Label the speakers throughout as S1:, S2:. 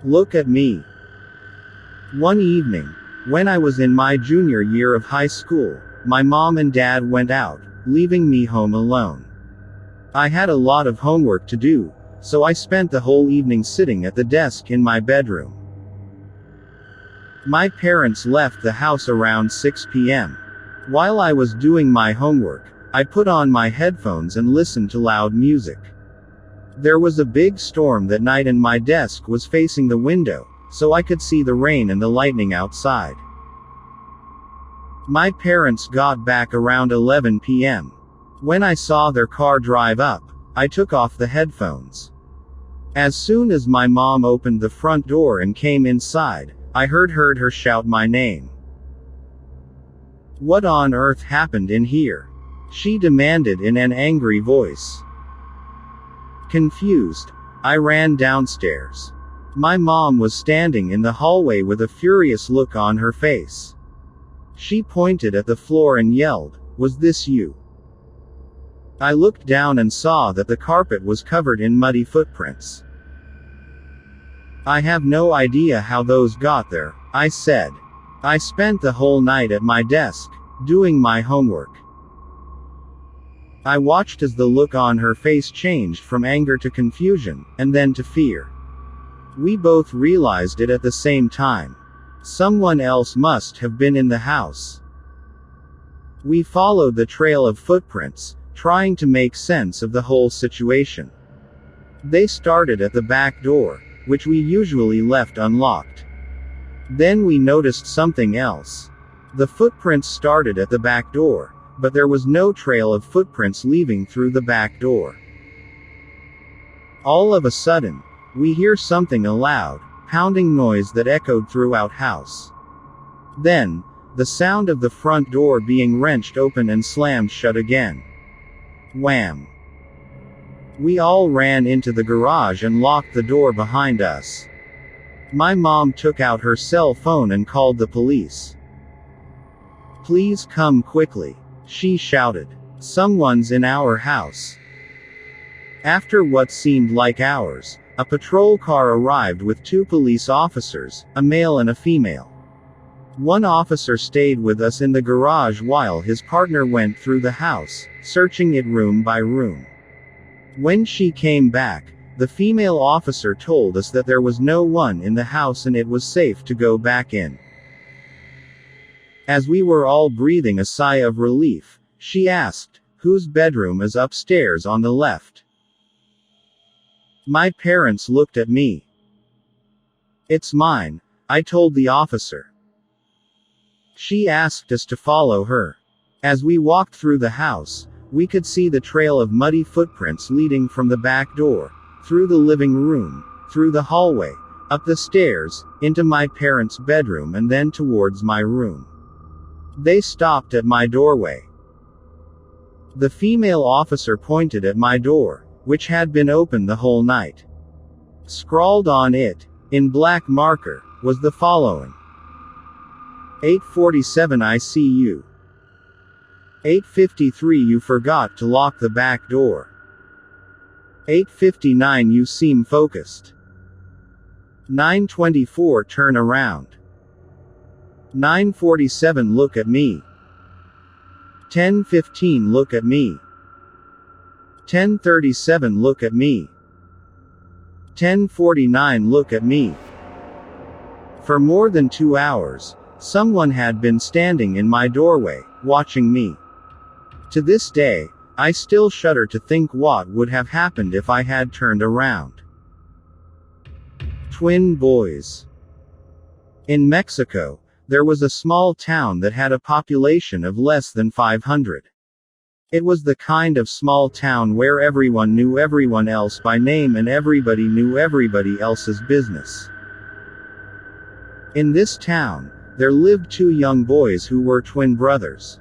S1: Look at me. One evening, when I was in my junior year of high school, my mom and dad went out, leaving me home alone. I had a lot of homework to do, so I spent the whole evening sitting at the desk in my bedroom. My parents left the house around 6 p.m. While I was doing my homework, I put on my headphones and listened to loud music. There was a big storm that night and my desk was facing the window, so I could see the rain and the lightning outside. My parents got back around 11 p.m. When I saw their car drive up, I took off the headphones. As soon as my mom opened the front door and came inside, I heard her shout my name. "What on earth happened in here?" she demanded in an angry voice. Confused, I ran downstairs. My mom was standing in the hallway with a furious look on her face. She pointed at the floor and yelled, "Was this you?" I looked down and saw that the carpet was covered in muddy footprints. "I have no idea how those got there," I said. "I spent the whole night at my desk, doing my homework." I watched as the look on her face changed from anger to confusion, and then to fear. We both realized it at the same time. Someone else must have been in the house. We followed the trail of footprints, trying to make sense of the whole situation. They started at the back door, which we usually left unlocked. Then we noticed something else. The footprints started at the back door, but there was no trail of footprints leaving through the back door. All of a sudden, we hear something, a loud, pounding noise that echoed throughout house. Then, the sound of the front door being wrenched open and slammed shut again. Wham! We all ran into the garage and locked the door behind us. My mom took out her cell phone and called the police. "Please come quickly," she shouted. "Someone's in our house." After what seemed like hours, a patrol car arrived with 2 police officers, a male and a female. One officer stayed with us in the garage while his partner went through the house, searching it room by room. When she came back, the female officer told us that there was no one in the house and it was safe to go back in. As we were all breathing a sigh of relief, she asked, "Whose bedroom is upstairs on the left?" My parents looked at me. "It's mine," I told the officer. She asked us to follow her. As we walked through the house, we could see the trail of muddy footprints leading from the back door, through the living room, through the hallway, up the stairs, into my parents' bedroom and then towards my room. They stopped at my doorway. The female officer pointed at my door, which had been open the whole night. Scrawled on it, in black marker, was the following: 8:47 I see you. 8:53 you forgot to lock the back door. 8:59 you seem focused. 9:24 turn around. 9:47 look at me. 10:15 look at me. 10:37 look at me. 10:49 look at me. For more than 2 hours, someone had been standing in my doorway, watching me. To this day, I still shudder to think what would have happened if I had turned around. Twin boys. In Mexico, there was a small town that had a population of less than 500. It was the kind of small town where everyone knew everyone else by name and everybody knew everybody else's business. In this town, there lived 2 young boys who were twin brothers.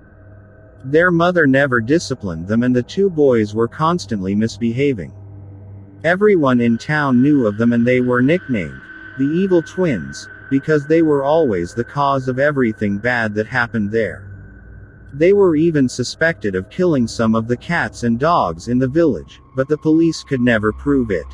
S1: Their mother never disciplined them and the 2 boys were constantly misbehaving. Everyone in town knew of them and they were nicknamed the Evil Twins, because they were always the cause of everything bad that happened there. They were even suspected of killing some of the cats and dogs in the village, but the police could never prove it.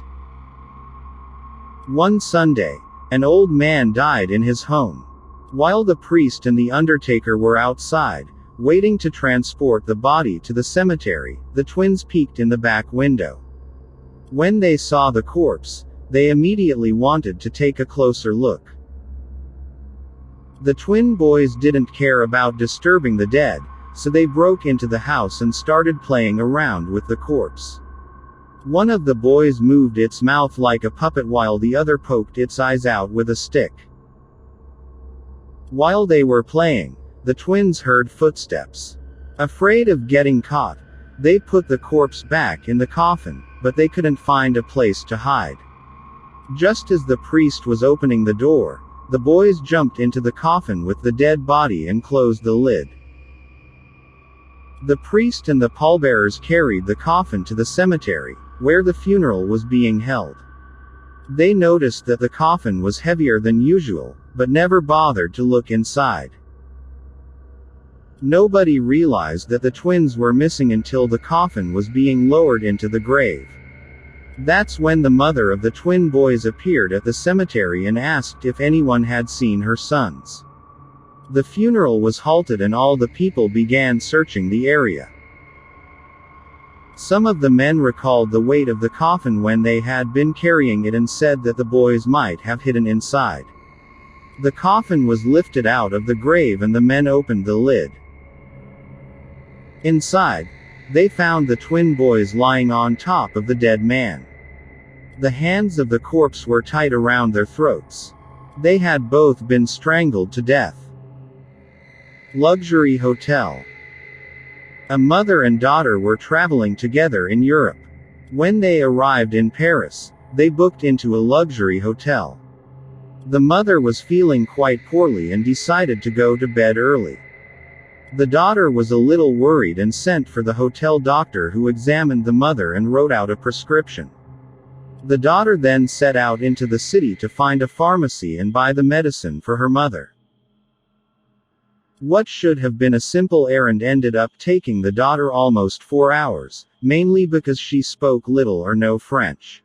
S1: One Sunday, An old man died in his home. While the priest and the undertaker were outside, waiting to transport the body to the cemetery, the twins peeked in the back window. When they saw the corpse, they immediately wanted to take a closer look. The twin boys didn't care about disturbing the dead, so they broke into the house and started playing around with the corpse. One of the boys moved its mouth like a puppet while the other poked its eyes out with a stick. While they were playing, the twins heard footsteps. Afraid of getting caught, they put the corpse back in the coffin, but they couldn't find a place to hide. Just as the priest was opening the door, the boys jumped into the coffin with the dead body and closed the lid. The priest and the pallbearers carried the coffin to the cemetery, where the funeral was being held. They noticed that the coffin was heavier than usual, but never bothered to look inside. Nobody realized that the twins were missing until the coffin was being lowered into the grave. That's when the mother of the twin boys appeared at the cemetery and asked if anyone had seen her sons. The funeral was halted and all the people began searching the area. Some of the men recalled the weight of the coffin when they had been carrying it and said that the boys might have hidden inside. The coffin was lifted out of the grave and the men opened the lid. Inside, they found the twin boys lying on top of the dead man. The hands of the corpse were tied around their throats. They had both been strangled to death. Luxury hotel. A mother and daughter were traveling together in Europe. When they arrived in Paris, they booked into a luxury hotel. The mother was feeling quite poorly and decided to go to bed early. The daughter was a little worried and sent for the hotel doctor, who examined the mother and wrote out a prescription. The daughter then set out into the city to find a pharmacy and buy the medicine for her mother. What should have been a simple errand ended up taking the daughter almost 4 hours, mainly because she spoke little or no French.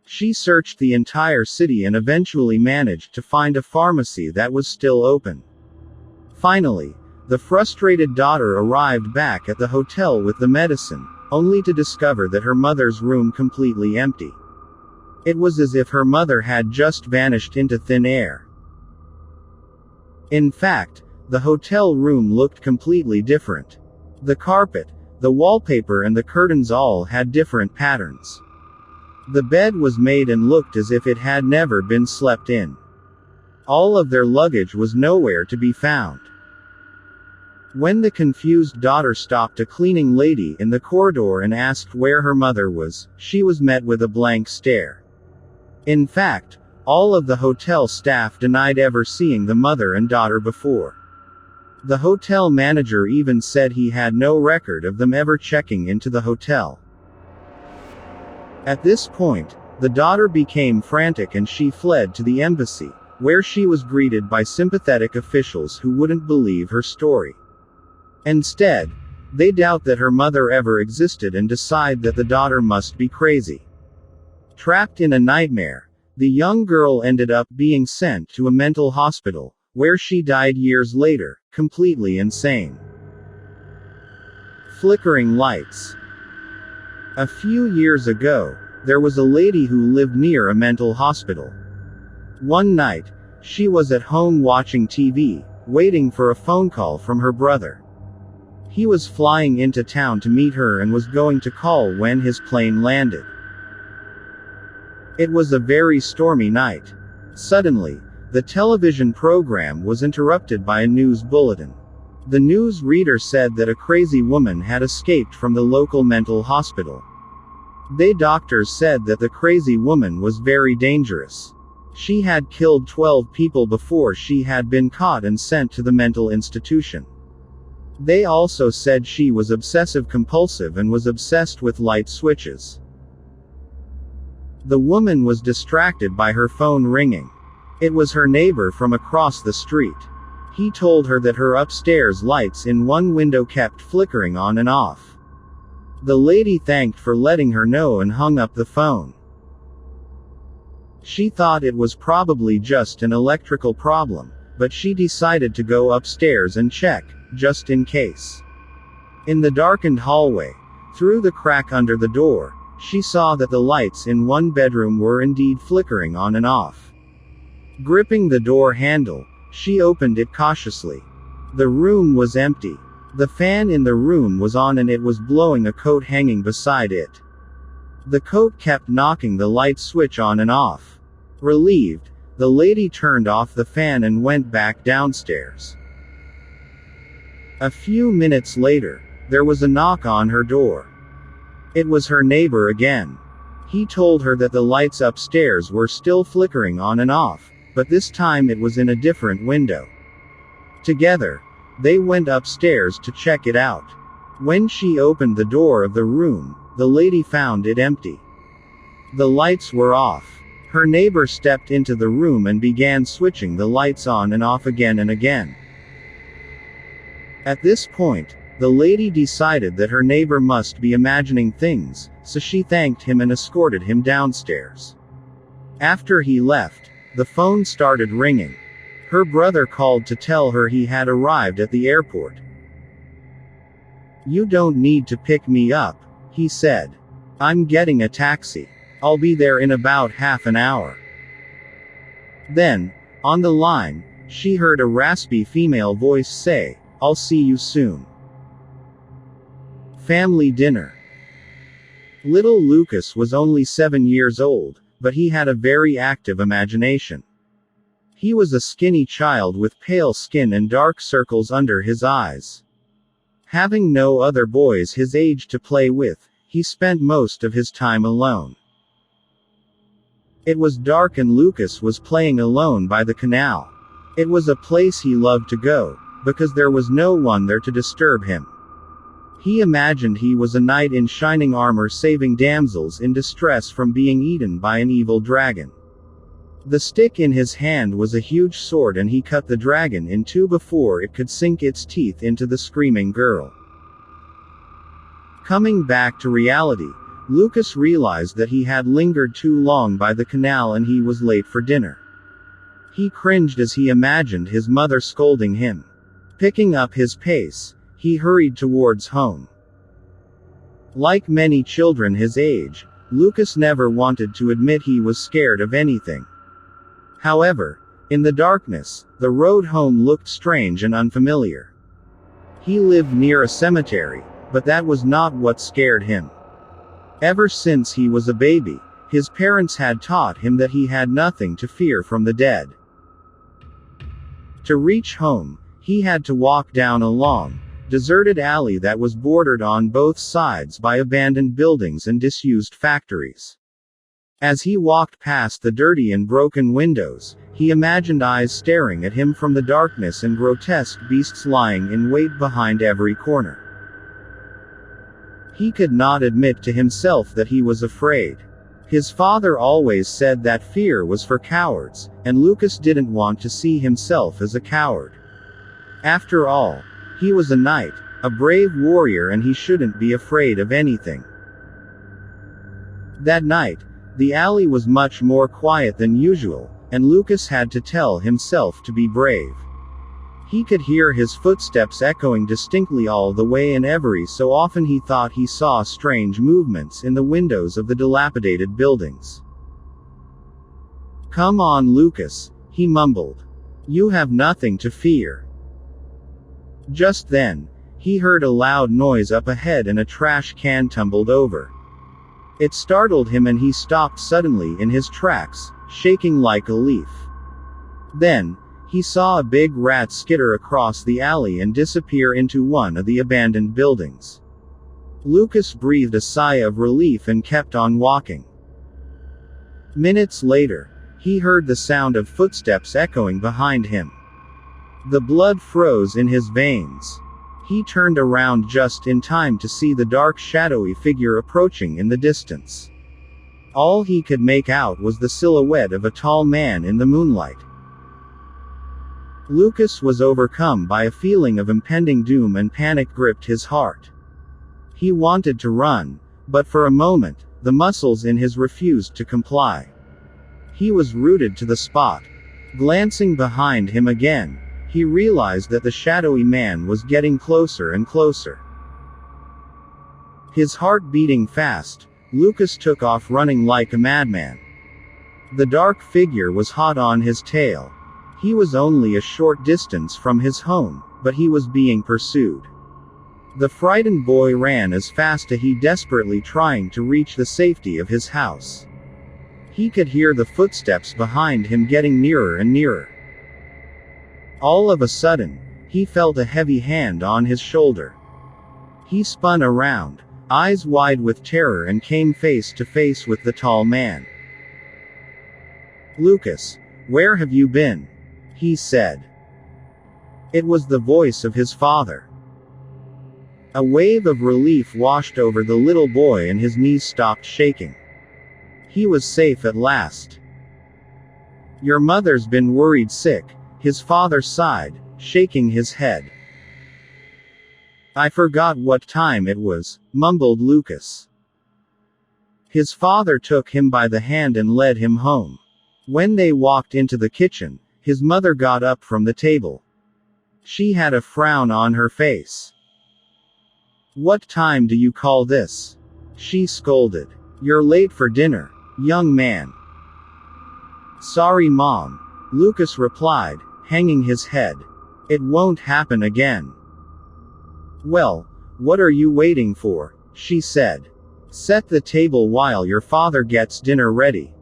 S1: She searched the entire city and eventually managed to find a pharmacy that was still open. Finally, the frustrated daughter arrived back at the hotel with the medicine, only to discover that her mother's room completely empty. It was as if her mother had just vanished into thin air. In fact, the hotel room looked completely different. The carpet, the wallpaper and the curtains all had different patterns. The bed was made and looked as if it had never been slept in. All of their luggage was nowhere to be found. When the confused daughter stopped a cleaning lady in the corridor and asked where her mother was, she was met with a blank stare. In fact, all of the hotel staff denied ever seeing the mother and daughter before. The hotel manager even said he had no record of them ever checking into the hotel. At this point, the daughter became frantic and she fled to the embassy, where she was greeted by sympathetic officials who wouldn't believe her story. Instead, they doubt that her mother ever existed and decide that the daughter must be crazy. Trapped in a nightmare, the young girl ended up being sent to a mental hospital, where she died years later, completely insane. Flickering lights. A few years ago, there was a lady who lived near a mental hospital. One night, she was at home watching TV, waiting for a phone call from her brother. He was flying into town to meet her and was going to call when his plane landed. It was a very stormy night. Suddenly, the television program was interrupted by a news bulletin. The news reader said that a crazy woman had escaped from the local mental hospital. They doctors said that the crazy woman was very dangerous. She had killed 12 people before she had been caught and sent to the mental institution. They also said she was obsessive-compulsive and was obsessed with light switches. The woman was distracted by her phone ringing. It was her neighbor from across the street. He told her that her upstairs lights in one window kept flickering on and off. The lady thanked for letting her know and hung up the phone. She thought it was probably just an electrical problem, but she decided to go upstairs and check, just in case. In the darkened hallway, through the crack under the door, she saw that the lights in one bedroom were indeed flickering on and off. Gripping the door handle, she opened it cautiously. The room was empty. The fan in the room was on and it was blowing a coat hanging beside it. The coat kept knocking the light switch on and off. Relieved, the lady turned off the fan and went back downstairs. A few minutes later, there was a knock on her door. It was her neighbor again. He told her that the lights upstairs were still flickering on and off, but this time it was in a different window. Together, they went upstairs to check it out. When she opened the door of the room, the lady found it empty. The lights were off. Her neighbor stepped into the room and began switching the lights on and off again and again. At this point, the lady decided that her neighbor must be imagining things, so she thanked him and escorted him downstairs. After he left, the phone started ringing. Her brother called to tell her he had arrived at the airport. "You don't need to pick me up," he said. "I'm getting a taxi. I'll be there in about half an hour." Then, on the line, she heard a raspy female voice say, "I'll see you soon." Family dinner. Little Lucas was only 7 years old, but he had a very active imagination. He was a skinny child with pale skin and dark circles under his eyes. Having no other boys his age to play with, he spent most of his time alone. It was dark and Lucas was playing alone by the canal. It was a place he loved to go, because there was no one there to disturb him. He imagined he was a knight in shining armor saving damsels in distress from being eaten by an evil dragon. The stick in his hand was a huge sword and he cut the dragon in two before it could sink its teeth into the screaming girl. Coming back to reality, Lucas realized that he had lingered too long by the canal and he was late for dinner. He cringed as he imagined his mother scolding him. Picking up his pace, he hurried towards home. Like many children his age, Lucas never wanted to admit he was scared of anything. However, in the darkness, the road home looked strange and unfamiliar. He lived near a cemetery, but that was not what scared him. Ever since he was a baby, his parents had taught him that he had nothing to fear from the dead. To reach home, he had to walk down a long, deserted alley that was bordered on both sides by abandoned buildings and disused factories. As he walked past the dirty and broken windows, he imagined eyes staring at him from the darkness and grotesque beasts lying in wait behind every corner. He could not admit to himself that he was afraid. His father always said that fear was for cowards, and Lucas didn't want to see himself as a coward. After all, he was a knight, a brave warrior, and he shouldn't be afraid of anything. That night, the alley was much more quiet than usual, and Lucas had to tell himself to be brave. He could hear his footsteps echoing distinctly all the way, and every so often he thought he saw strange movements in the windows of the dilapidated buildings. "Come on, Lucas," he mumbled. "You have nothing to fear." Just then, he heard a loud noise up ahead and a trash can tumbled over. It startled him and he stopped suddenly in his tracks, shaking like a leaf. Then, he saw a big rat skitter across the alley and disappear into one of the abandoned buildings. Lucas breathed a sigh of relief and kept on walking. Minutes later, he heard the sound of footsteps echoing behind him. The blood froze in his veins. He turned around just in time to see the dark shadowy figure approaching in the distance. All he could make out was the silhouette of a tall man in the moonlight. Lucas was overcome by a feeling of impending doom and panic gripped his heart. He wanted to run, but for a moment, the muscles in his refused to comply. He was rooted to the spot. Glancing behind him again, he realized that the shadowy man was getting closer and closer. His heart beating fast, Lucas took off running like a madman. The dark figure was hot on his tail. He was only a short distance from his home, but he was being pursued. The frightened boy ran as fast as he desperately trying to reach the safety of his house. He could hear the footsteps behind him getting nearer and nearer. All of a sudden, he felt a heavy hand on his shoulder. He spun around, eyes wide with terror, and came face to face with the tall man. "Lucas, where have you been?" he said. It was the voice of his father. A wave of relief washed over the little boy and his knees stopped shaking. He was safe at last. "Your mother's been worried sick," his father sighed, shaking his head. "I forgot what time it was," mumbled Lucas. His father took him by the hand and led him home. When they walked into the kitchen, his mother got up from the table. She had a frown on her face. "What time do you call this?" she scolded. "You're late for dinner, young man." "Sorry, Mom," Lucas replied, hanging his head. "It won't happen again." "Well, what are you waiting for?" she said. "Set the table while your father gets dinner ready."